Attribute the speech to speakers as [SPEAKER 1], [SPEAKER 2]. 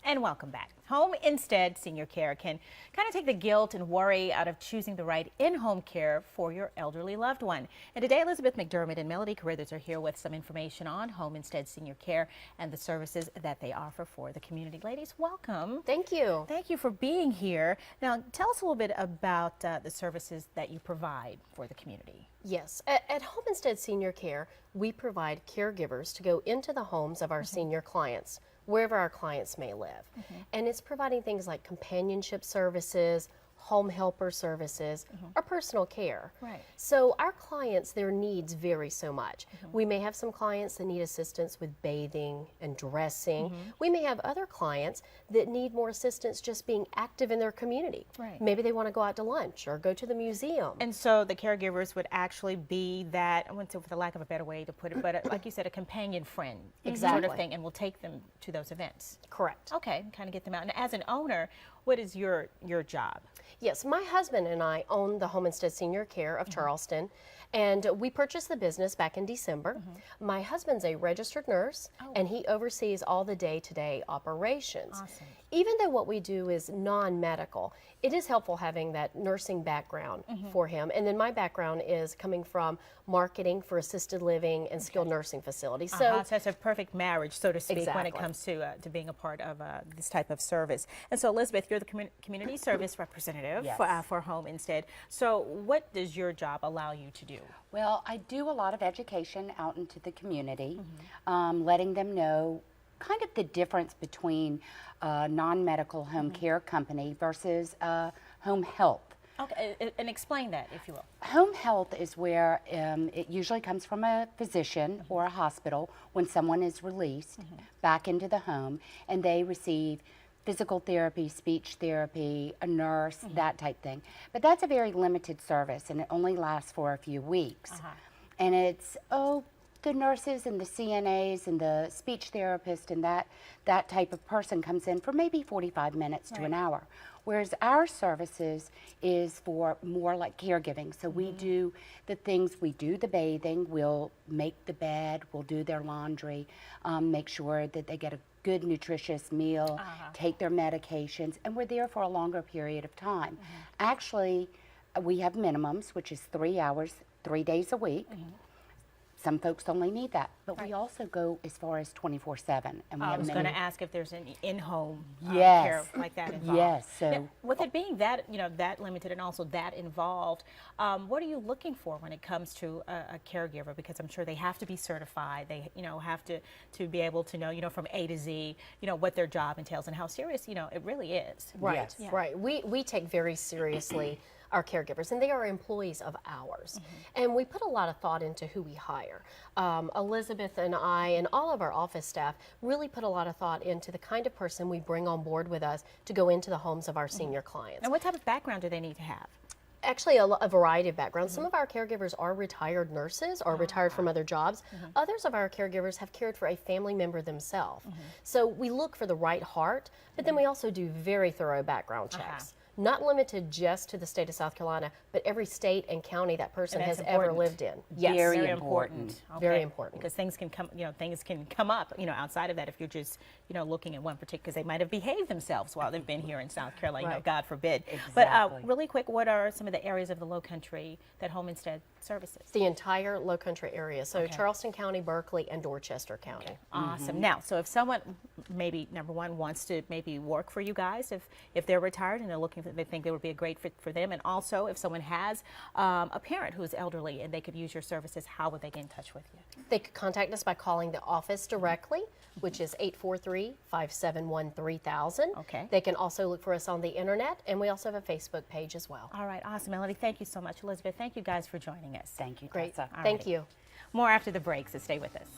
[SPEAKER 1] And welcome back. Home Instead Senior Care can kind of take the guilt and worry out of choosing the right in-home care for your elderly loved one. And today, Elizabeth McDermott and Melody Carruthers are here with some information on Home Instead Senior Care and the services that they offer for the community. Ladies, welcome.
[SPEAKER 2] Thank you.
[SPEAKER 1] Thank you for being here. Now, tell us a little bit about the services that you provide for the community.
[SPEAKER 2] Yes, at Home Instead Senior Care, we provide caregivers to go into the homes of our senior clients, wherever our clients may live. And it's providing things like companionship services, home helper services, or personal care.
[SPEAKER 1] Right.
[SPEAKER 2] So our clients, their needs vary so much. We may have some clients that need assistance with bathing and dressing. We may have other clients that need more assistance just being active in their community.
[SPEAKER 1] Right.
[SPEAKER 2] Maybe they want to go out to lunch or go to the museum.
[SPEAKER 1] And so the caregivers would actually be that, I wouldn't say for the lack of a better way to put it, but like you said, a companion friend sort
[SPEAKER 2] Exactly.
[SPEAKER 1] of thing, and we'll take them to those events.
[SPEAKER 2] Correct.
[SPEAKER 1] Okay, kind of get them out. And as an owner, what is your job?
[SPEAKER 2] Yes, my husband and I own the Home Instead Senior Care of Charleston, and we purchased the business back in December. My husband's a registered nurse, and he oversees all the day-to-day operations.
[SPEAKER 1] Awesome.
[SPEAKER 2] Even though what we do is non-medical, it is helpful having that nursing background for him. And then my background is coming from marketing for assisted living and skilled nursing facilities.
[SPEAKER 1] So that's a perfect marriage, so to speak, when it
[SPEAKER 2] Exactly.
[SPEAKER 1] comes to being a part of this type of service. And so, Elizabeth, you're the community service representative for Home Instead. So what does your job allow you to do?
[SPEAKER 3] Well, I do a lot of education out into the community, letting them know kind of the difference between a non-medical home care company versus home health.
[SPEAKER 1] Okay, and explain that, if you will.
[SPEAKER 3] Home health is where it usually comes from a physician or a hospital when someone is released back into the home, and they receive physical therapy, speech therapy, a nurse, that type thing. But that's a very limited service, and it only lasts for a few weeks. And it's, the nurses and the CNAs and the speech therapist and that type of person comes in for maybe 45 minutes to an hour. Whereas our services is for more like caregiving. So we do the things, we do the bathing, we'll make the bed, we'll do their laundry, make sure that they get a good nutritious meal, take their medications, and we're there for a longer period of time. Actually, we have minimums, which is 3 hours, 3 days a week. Some folks only need that, but we also go as far as 24/7. And we
[SPEAKER 1] I
[SPEAKER 3] have
[SPEAKER 1] was
[SPEAKER 3] many.
[SPEAKER 1] going to ask if there's any in-home
[SPEAKER 3] Yes.
[SPEAKER 1] care like that involved.
[SPEAKER 3] Yes. So
[SPEAKER 1] Now, with it being that, that limited and also that involved, what are you looking for when it comes to a caregiver? Because I'm sure they have to be certified. They, have to be able to know, from A to Z, what their job entails and how serious, it really is.
[SPEAKER 2] Right,
[SPEAKER 3] Yes.
[SPEAKER 2] right. We take very seriously our caregivers, and they are employees of ours. And we put a lot of thought into who we hire. Elizabeth and I and all of our office staff really put a lot of thought into the kind of person we bring on board with us to go into the homes of our senior clients.
[SPEAKER 1] And what type of background do they need to have?
[SPEAKER 2] Actually, a variety of backgrounds. Some of our caregivers are retired nurses or retired from other jobs. Others of our caregivers have cared for a family member themselves. So we look for the right heart, but then we also do very thorough background checks. Not limited just to the state of South Carolina, but every state and county that person
[SPEAKER 1] And
[SPEAKER 2] has
[SPEAKER 1] that's
[SPEAKER 2] ever
[SPEAKER 1] important.
[SPEAKER 2] lived in. Yes.
[SPEAKER 3] Very important.
[SPEAKER 2] Very important.
[SPEAKER 1] Because things can come up, outside of that if you're just, looking at one particular, because they might have behaved themselves while they've been here in South Carolina,
[SPEAKER 2] Right.
[SPEAKER 1] God forbid.
[SPEAKER 3] Exactly.
[SPEAKER 1] But really quick, what are some of the areas of the Lowcountry that Home Instead services?
[SPEAKER 2] The entire Lowcountry area, so Charleston County, Berkeley, and Dorchester County.
[SPEAKER 1] Awesome. Now, so if someone maybe number one wants to maybe work for you guys, if they're retired and they're looking for, they think they would be a great fit for them, and also if someone has a parent who's elderly and they could use your services, how would they get in touch with you?
[SPEAKER 2] They could contact us by calling the office directly, which is 843-571-3000.
[SPEAKER 1] Okay.
[SPEAKER 2] They can also look for us on the internet, and we also have a Facebook page as well.
[SPEAKER 1] All right, awesome, Melody. Thank you so much, Elizabeth. Thank you guys for joining us.
[SPEAKER 3] thank you,
[SPEAKER 2] Great.
[SPEAKER 3] Tessa.
[SPEAKER 2] Thank you.
[SPEAKER 1] More after the break, so stay with us.